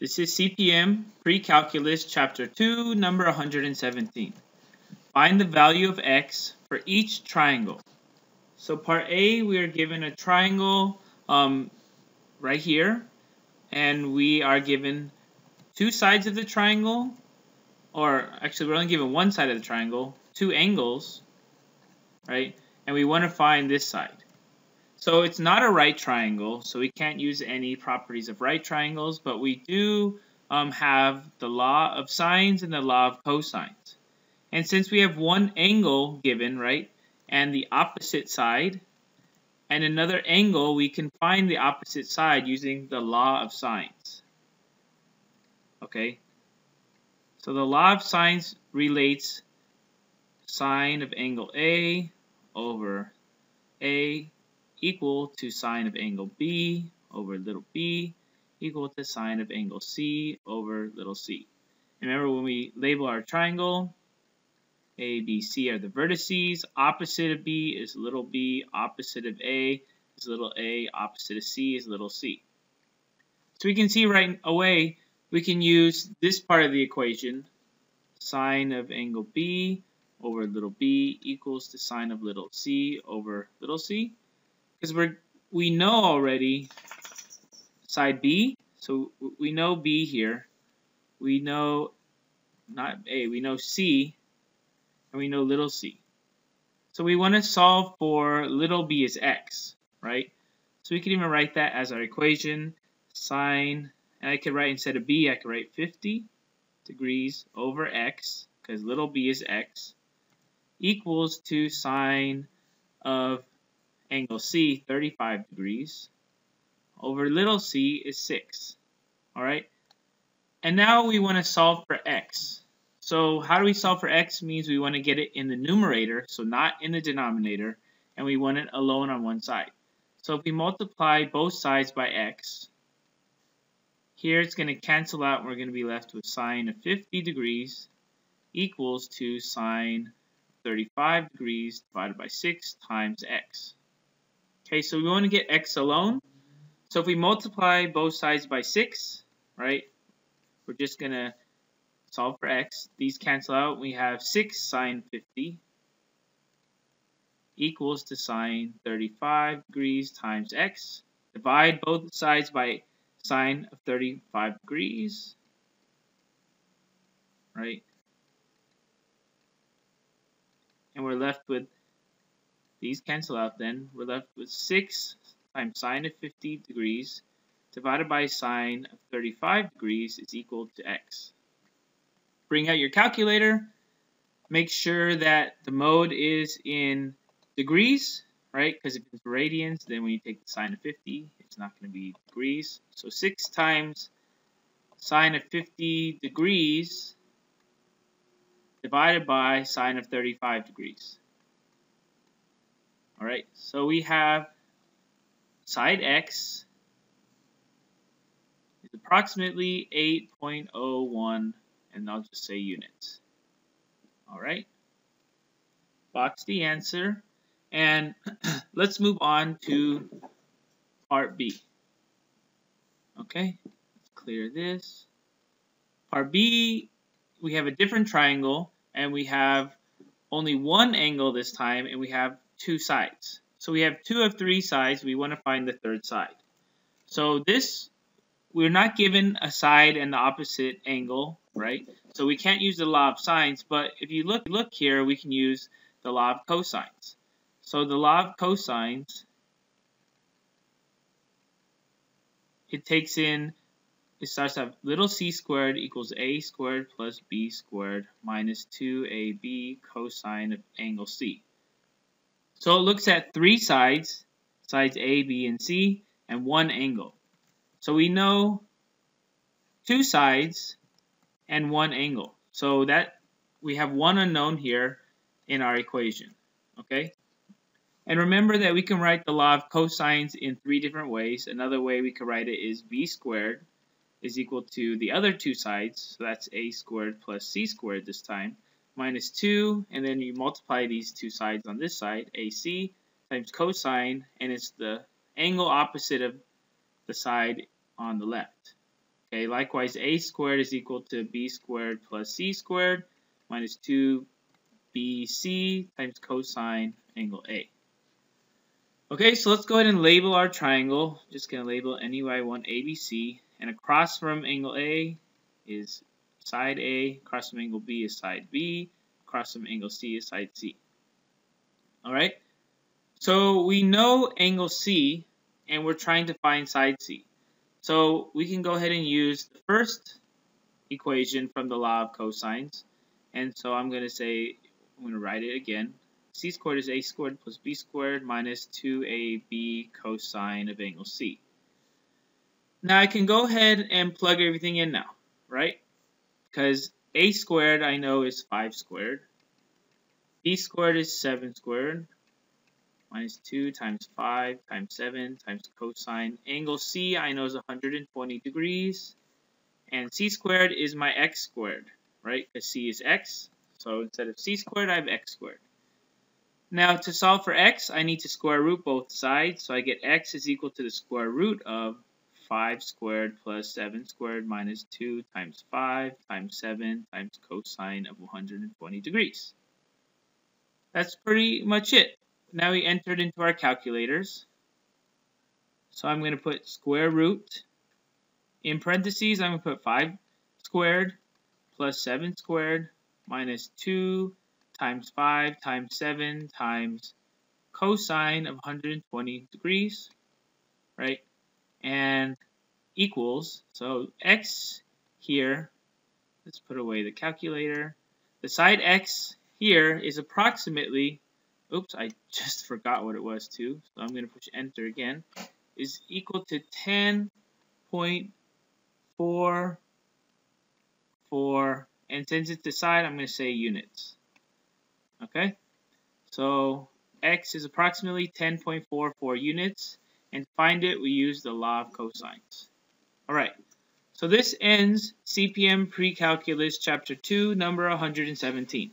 This is CPM Precalculus Chapter 2, number 117. Find the value of x for each triangle. So part A, we are given a triangle right here, and we are given two sides of the triangle, or actually we're only given one side of the triangle, two angles, right? And we want to find this side. So it's not a right triangle, so we can't use any properties of right triangles, but we do have the law of sines and the law of cosines. And since we have one angle given, right, and the opposite side, and another angle, we can find the opposite side using the law of sines. Okay, so the law of sines relates sine of angle A over A equal to sine of angle B over little b equal to sine of angle C over little c. Remember, when we label our triangle, A, B, C are the vertices, opposite of B is little b, opposite of A is little a, opposite of C is little c. So we can see right away we can use this part of the equation, sine of angle B over little b equals to sine of little c over little c. Because we know already side B, so we know B here. We know not A, we know C, and we know little c. So we want to solve for little b is x, right? So we can even write that as our equation, sine, and I could write instead of b, I could write 50 degrees over x, because little b is x, equals to sine of angle C, 35 degrees, over little c is 6. Alright? And now we want to solve for x. So how do we solve for x? Means we want to get it in the numerator, so not in the denominator, and we want it alone on one side. So if we multiply both sides by x, here it's going to cancel out, and we're going to be left with sine of 50 degrees equals to sine 35 degrees divided by 6 times x. Okay, so we want to get x alone. So if we multiply both sides by 6, right, we're just going to solve for x. These cancel out. We have 6 sine 50 equals to sine 35 degrees times x. Divide both sides by sine of 35 degrees, right? And we're left with, these cancel out then, we're left with 6 times sine of 50 degrees divided by sine of 35 degrees is equal to x. Bring out your calculator, make sure that the mode is in degrees, right? Because if it's radians, then when you take the sine of 50, it's not going to be degrees. So 6 times sine of 50 degrees divided by sine of 35 degrees. Alright, so we have side x is approximately 8.01, and I'll just say units. Alright, box the answer, and let's move on to part B. Okay, let's clear this. Part B, we have a different triangle, and we have only one angle this time, and we have two sides. So we have 2 of 3 sides. We want to find the third side. So this, we're not given a side and the opposite angle, right? So we can't use the law of sines, but if you look here, we can use the law of cosines. So the law of cosines, it starts at little c squared equals a squared plus b squared minus 2ab cosine of angle c. So it looks at 3 sides, sides A, B, and C, and one angle. So we know 2 sides and one angle. So that we have one unknown here in our equation. Okay? And remember that we can write the law of cosines in 3 different ways. Another way we could write it is b squared is equal to the other 2 sides, so that's a squared plus c squared this time, minus 2, and then you multiply these 2 sides on this side, AC times cosine, and it's the angle opposite of the side on the left. Okay, likewise, a squared is equal to b squared plus c squared minus 2bc times cosine angle A. Okay, so let's go ahead and label our triangle. Just going to label any way I want ABC. And across from angle A is side A, across from angle B is side B, across from angle C is side C. Alright, so we know angle C, and we're trying to find side C. So we can go ahead and use the first equation from the law of cosines. And so I'm going to write it again. C squared is A squared plus B squared minus 2AB cosine of angle C. Now I can go ahead and plug everything in now, right? Because A squared I know is 5 squared. B squared is 7 squared. Minus 2 times 5 times 7 times cosine. Angle C I know is 120 degrees. And C squared is my x squared, right? Because C is x. So instead of C squared, I have x squared. Now to solve for x, I need to square root both sides. So I get x is equal to the square root of 5 squared plus 7 squared minus 2 times 5 times 7 times cosine of 120 degrees. That's pretty much it. Now we enter it into our calculators. So I'm going to put square root. In parentheses, I'm going to put 5 squared plus 7 squared minus 2 times 5 times 7 times cosine of 120 degrees, right? And equals, so x here, let's put away the calculator. The side x here is approximately, oops, I just forgot what it was too, so I'm going to push enter again, is equal to 10.44, and since it's the side, I'm going to say units. Okay, so x is approximately 10.44 units, and to find it, we use the law of cosines. Alright, so this ends CPM Precalculus Chapter 2, number 117.